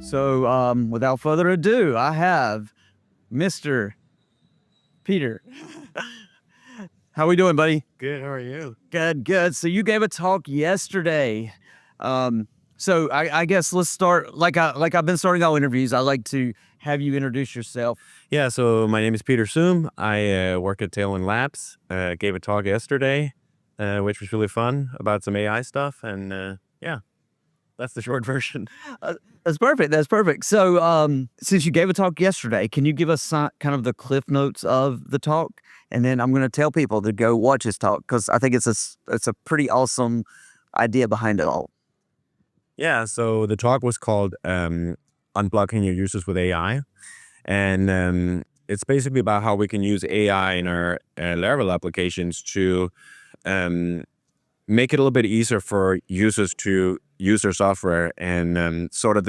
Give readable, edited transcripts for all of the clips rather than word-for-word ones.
So without further ado, I have Mr. Peter. How we doing, buddy? Good. How are you? Good, good. So you gave a talk yesterday. So I guess let's start like I've been starting all interviews. I like to have you introduce yourself. Yeah. So my name is Peter Suhm. I work at Tailwind Labs. Gave a talk yesterday, which was really fun about some AI stuff. And yeah, that's the short version. That's perfect. That's perfect. So since you gave a talk yesterday, can you give us kind of the cliff notes of the talk? And then I'm going to tell people to go watch his talk because I think it's a pretty awesome idea behind it all. Yeah. So the talk was called Unblocking Your Users with AI. And it's basically about how we can use AI in our Laravel applications to make it a little bit easier for users to use their software. And sort of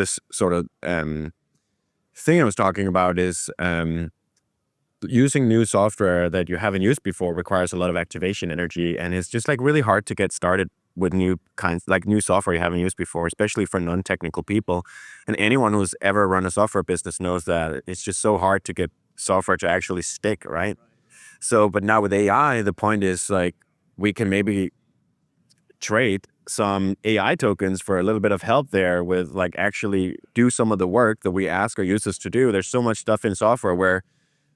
thing I was talking about is using new software that you haven't used before requires a lot of activation energy, and it's just like really hard to get started with new software you haven't used before, especially for non-technical people. And anyone who's ever run a software business knows that it's just so hard to get software to actually stick, right? So, but now with AI, the point is like we can maybe trade some AI tokens for a little bit of help there with like actually do some of the work that we ask our users to do. There's so much stuff in software where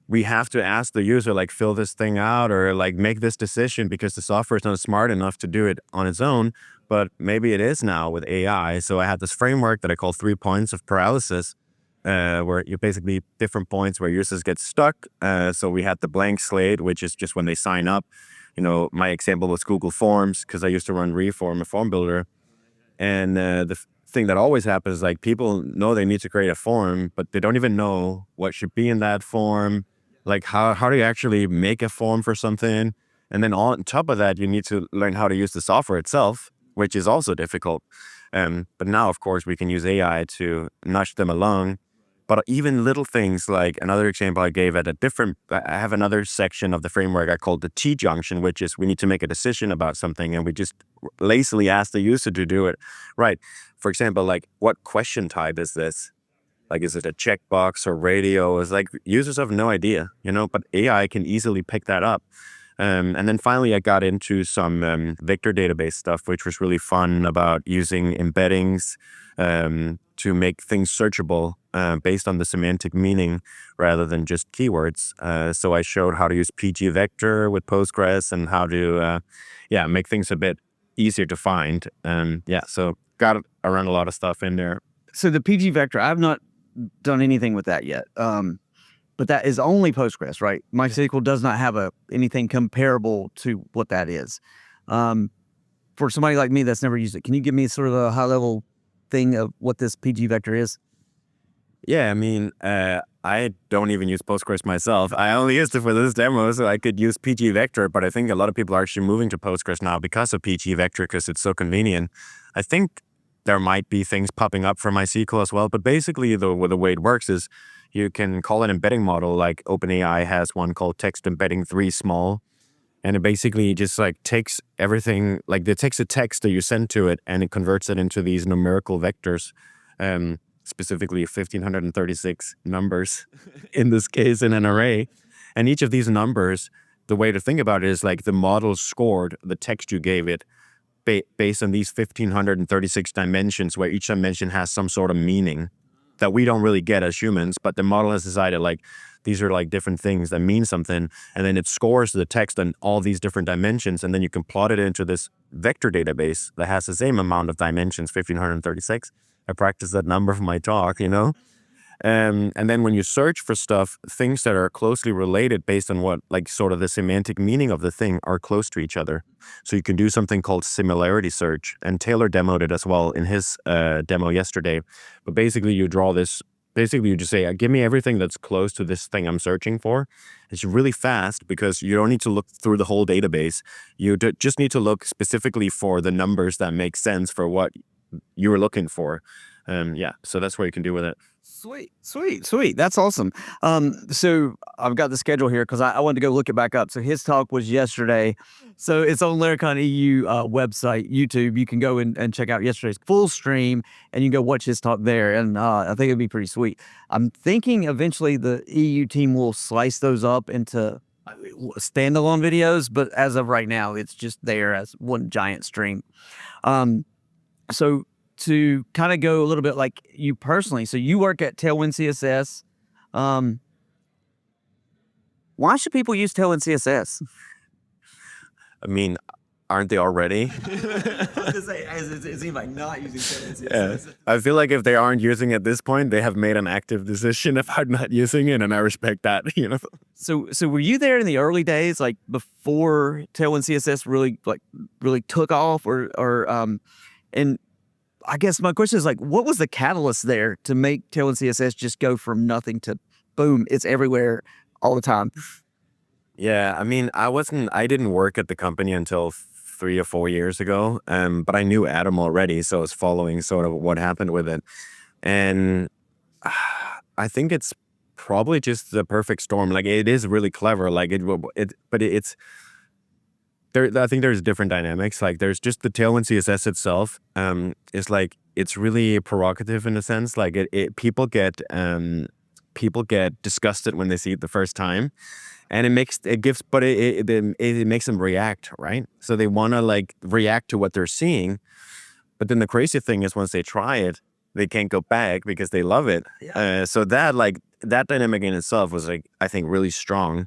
we have to ask the user, like, fill this thing out or like make this decision because the software is not smart enough to do it on its own. But maybe it is now with AI. So I had this framework that I call 3 points of paralysis, where you basically different points where users get stuck. So we had the blank slate, which is just when they sign up. You know, my example was Google Forms because I used to run Reform, a form builder. And the thing that always happens is like people know they need to create a form, but they don't even know what should be in that form. Like how do you actually make a form for something? And then on top of that, you need to learn how to use the software itself, which is also difficult. But now, of course, we can use AI to nudge them along. But even little things like another example I gave I have another section of the framework I called the T-junction, which is we need to make a decision about something and we just lazily ask the user to do it. Right. For example, like what question type is this? Like, is it a checkbox or radio? It's like users have no idea, but AI can easily pick that up. And then finally, I got into some vector database stuff, which was really fun about using embeddings to make things searchable based on the semantic meaning rather than just keywords. So I showed how to use PGVector with Postgres and how to, make things a bit easier to find. So got around a lot of stuff in there. So the PGVector, I've not done anything with that yet. But that is only Postgres, right? MySQL does not have anything comparable to what that is. For somebody like me that's never used it, can you give me sort of a high level thing of what this PGVector is? Yeah, I mean, I don't even use Postgres myself. I only used it for this demo, so I could use PGVector, but I think a lot of people are actually moving to Postgres now because of PGVector, because it's so convenient. I think there might be things popping up for MySQL as well, but basically the way it works is you can call an embedding model, like OpenAI has one called text embedding 3 small, and it basically just like takes everything, like it takes a text that you send to it and it converts it into these numerical vectors, specifically 1,536 numbers in this case in an array. And each of these numbers, the way to think about it is like the model scored the text you gave it based on these 1,536 dimensions, where each dimension has some sort of meaning that we don't really get as humans, but the model has decided like these are like different things that mean something, and then it scores the text on all these different dimensions, and then you can plot it into this vector database that has the same amount of dimensions, 1,536. I practiced that number for my talk, And then when you search for stuff, things that are closely related based on what, like sort of the semantic meaning of the thing are close to each other. So you can do something called similarity search, and Taylor demoed it as well in his demo yesterday. But basically you just say, give me everything that's close to this thing I'm searching for. It's really fast because you don't need to look through the whole database. You just need to look specifically for the numbers that make sense for what you were looking for. Yeah, so that's what you can do with it. Sweet. That's awesome. So I've got the schedule here because I wanted to go look it back up. So his talk was yesterday. So it's on Laracon EU website, YouTube. You can go and check out yesterday's full stream and you can go watch his talk there. And I think it'd be pretty sweet. I'm thinking eventually the EU team will slice those up into standalone videos, but as of right now, it's just there as one giant stream. So to kind of go a little bit like you personally, so you work at Tailwind CSS. Why should people use Tailwind CSS? I mean, aren't they already? It seems like not using Tailwind Yeah. CSS. I feel like if they aren't using it at this point, they have made an active decision about not using it, and I respect that. So were you there in the early days, like before Tailwind CSS really took off, and I guess my question is like, what was the catalyst there to make Tailwind CSS just go from nothing to boom, it's everywhere all the time? Yeah, I mean, I didn't work at the company until 3 or 4 years ago, but I knew Adam already, so I was following sort of what happened with it. And I think it's probably just the perfect storm. Like, it is really clever. Like, but it's there. I think there's different dynamics. Like, there's just the Tailwind CSS itself. Is like, it's really provocative in a sense. Like, people get disgusted when they see it the first time. And it makes them react, right? So they want to like react to what they're seeing. But then the crazy thing is once they try it, they can't go back because they love it. Yeah. So that dynamic in itself was like, I think, really strong.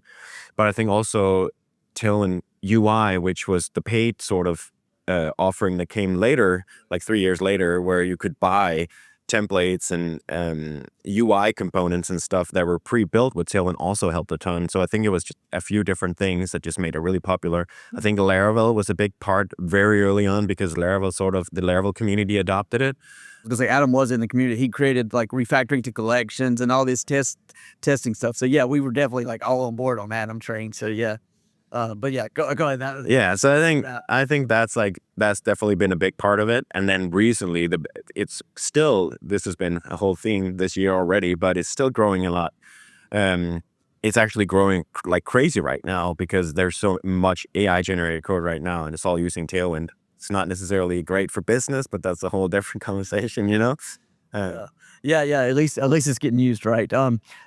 But I think also Tailwind UI, which was the paid sort of offering that came later, like 3 years later, where you could buy templates and UI components and stuff that were pre-built with Tailwind also helped a ton. So I think it was just a few different things that just made it really popular. I think Laravel was a big part very early on because the Laravel community adopted it. Because like Adam was in the community, he created like refactoring to collections and all this testing stuff. So yeah, we were definitely like all on board on Adam train. So yeah. But yeah, go ahead. Yeah, so I think that's definitely been a big part of it. And then recently, this has been a whole theme this year already, but it's still growing a lot. It's actually growing like crazy right now because there's so much AI generated code right now, and it's all using Tailwind. It's not necessarily great for business, but that's a whole different conversation, Yeah. At least it's getting used, right?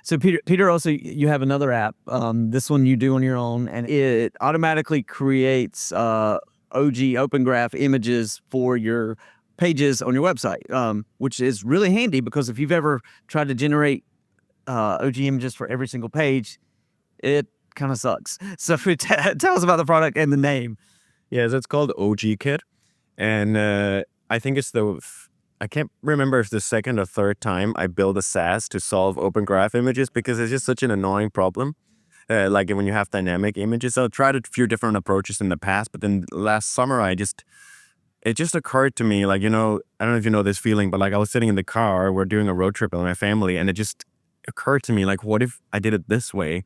So Peter, also you have another app. This one you do on your own, and it automatically creates OG Open Graph images for your pages on your website, which is really handy because if you've ever tried to generate OG images for every single page, it kind of sucks. So tell us about the product and the name. Yeah, so it's called OG Kit, and I think it's I can't remember if the second or third time I build a SaaS to solve Open Graph images because it's just such an annoying problem. Like when you have dynamic images, I've tried a few different approaches in the past, but then last summer it just occurred to me, like, I don't know if you know this feeling, but like I was sitting in the car, we're doing a road trip with my family, and it just occurred to me, like, what if I did it this way?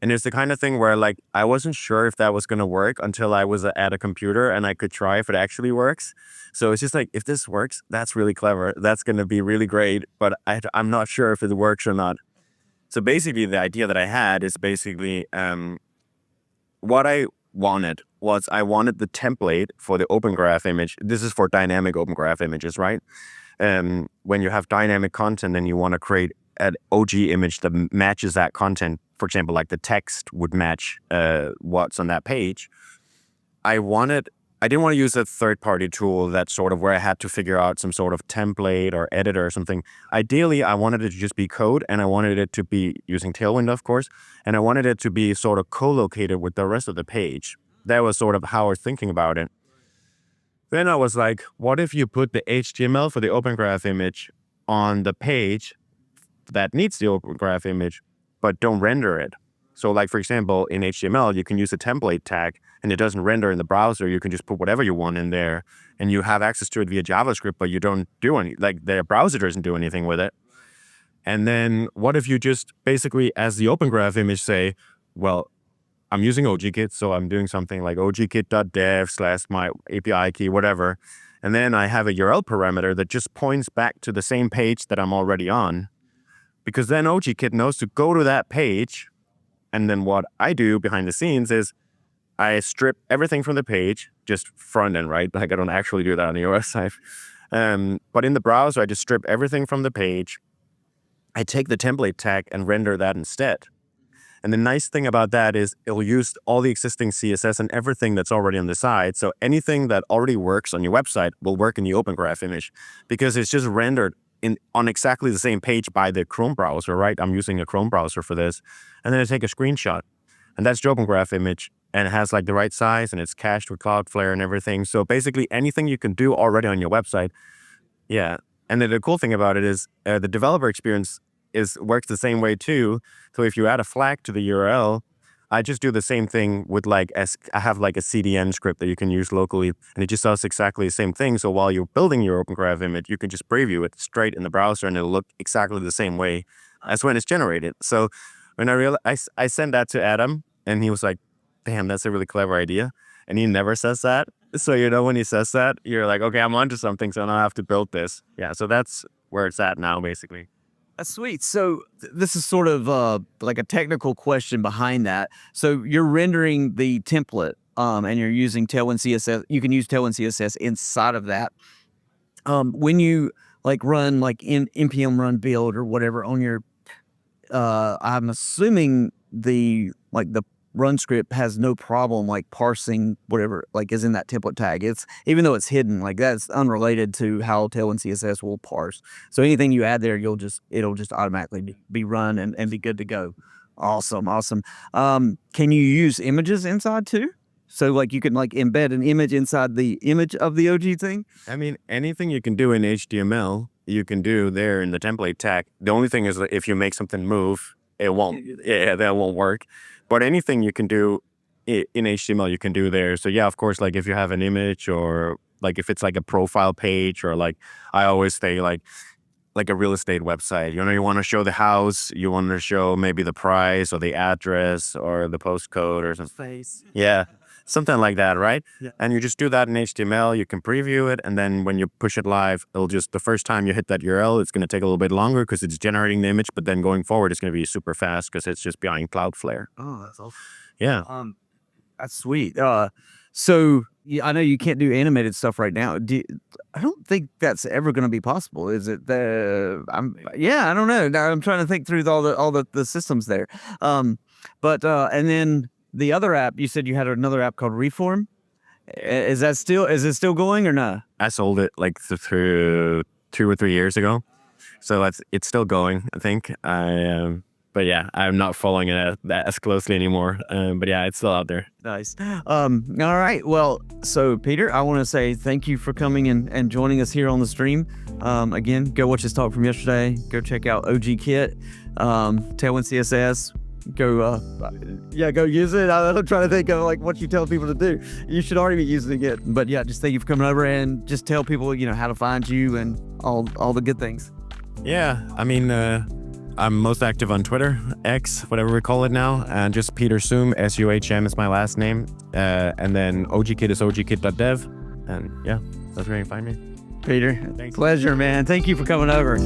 And it's the kind of thing where like I wasn't sure if that was going to work until I was at a computer and I could try if it actually works. So it's just like, if this works, that's really clever. That's going to be really great, but I'm not sure if it works or not. So basically the idea that I had is basically what I wanted was I wanted the template for the Open Graph image. This is for dynamic Open Graph images, right? When you have dynamic content and you want to create an OG image that matches that content, for example, like the text would match what's on that page. I didn't want to use a third-party tool that's sort of where I had to figure out some sort of template or editor or something. Ideally, I wanted it to just be code, and I wanted it to be using Tailwind, of course, and I wanted it to be sort of co-located with the rest of the page. That was sort of how I was thinking about it. Then I was like, what if you put the HTML for the Open Graph image on the page that needs the Open Graph image, but don't render it? So like, for example, in HTML, you can use a template tag and it doesn't render in the browser. You can just put whatever you want in there and you have access to it via JavaScript, but you don't do like the browser doesn't do anything with it. And then what if you just basically, as the Open Graph image, say, well, I'm using OGKit, so I'm doing something like ogkit.dev/my API key, whatever. And then I have a URL parameter that just points back to the same page that I'm already on, because then OGKit knows to go to that page. And then what I do behind the scenes is I strip everything from the page, just front end, right? Like I don't actually do that on the OS side. But in the browser, I just strip everything from the page. I take the template tag and render that instead. And the nice thing about that is it'll use all the existing CSS and everything that's already on the side. So anything that already works on your website will work in the Open Graph image, because it's just rendered on exactly the same page by the Chrome browser, right? I'm using a Chrome browser for this. And then I take a screenshot, and that's the Open Graph image, and it has like the right size, and it's cached with Cloudflare and everything. So basically anything you can do already on your website. Yeah. And then the cool thing about it is the developer experience works the same way too. So if you add a flag to the URL, I just do the same thing with I have like a CDN script that you can use locally, and it just does exactly the same thing. So while you're building your Open Graph image, you can just preview it straight in the browser, and it'll look exactly the same way as when it's generated. So when I sent that to Adam, and he was like, damn, that's a really clever idea. And he never says that. So, when he says that, you're like, okay, I'm onto something, so now I have to build this. Yeah, so that's where it's at now, basically. That's sweet. So this is sort of like a technical question behind that. So you're rendering the template and you're using Tailwind CSS. You can use Tailwind CSS inside of that. When you run in npm run build or whatever on your, I'm assuming the run script has no problem parsing whatever is in that template tag. It's even though it's hidden, that's unrelated to how Tailwind CSS will parse. So anything you add there, it'll just automatically be run and be good to go. Awesome. Can you use images inside too? So you can embed an image inside the image of the OG thing? I mean, anything you can do in HTML, you can do there in the template tag. The only thing is that if you make something move, it won't. Yeah, that won't work. But anything you can do in HTML, you can do there. So yeah, of course, if you have an image, or if it's a profile page, or I always say like a real estate website, you want to show the house, you want to show maybe the price or the address or the postcode or something. Face. Yeah, something like that, right? Yeah. And you just do that in HTML, you can preview it, and then when you push it live, it'll just, the first time you hit that URL, it's going to take a little bit longer because it's generating the image, but then going forward, it's going to be super fast because it's just behind Cloudflare. Oh, that's awesome. Yeah. That's sweet. So I know you can't do animated stuff right now. I don't think that's ever going to be possible. Is it? I don't know. Now I'm trying to think through all the systems there. But and then the other app, you said you had another app called Reform. Is it still going or not? I sold it through 2 or 3 years ago, so it's still going, I think. But yeah, I'm not following it as closely anymore. But yeah, it's still out there. Nice. All right. Well, so Peter, I want to say thank you for coming and joining us here on the stream. Again, go watch his talk from yesterday. Go check out OGKit, Tailwind CSS. Go use it. I'm trying to think of what you tell people to do. You should already be using it. But yeah, just thank you for coming over and just tell people, how to find you and all the good things. Yeah, I mean, I'm most active on Twitter, X, whatever we call it now, and just Peter Suhm, Suhm is my last name, and then OGKit is ogkit.dev, and yeah, that's where you can find me. Peter, Thanks. Pleasure, man. Thank you for coming over.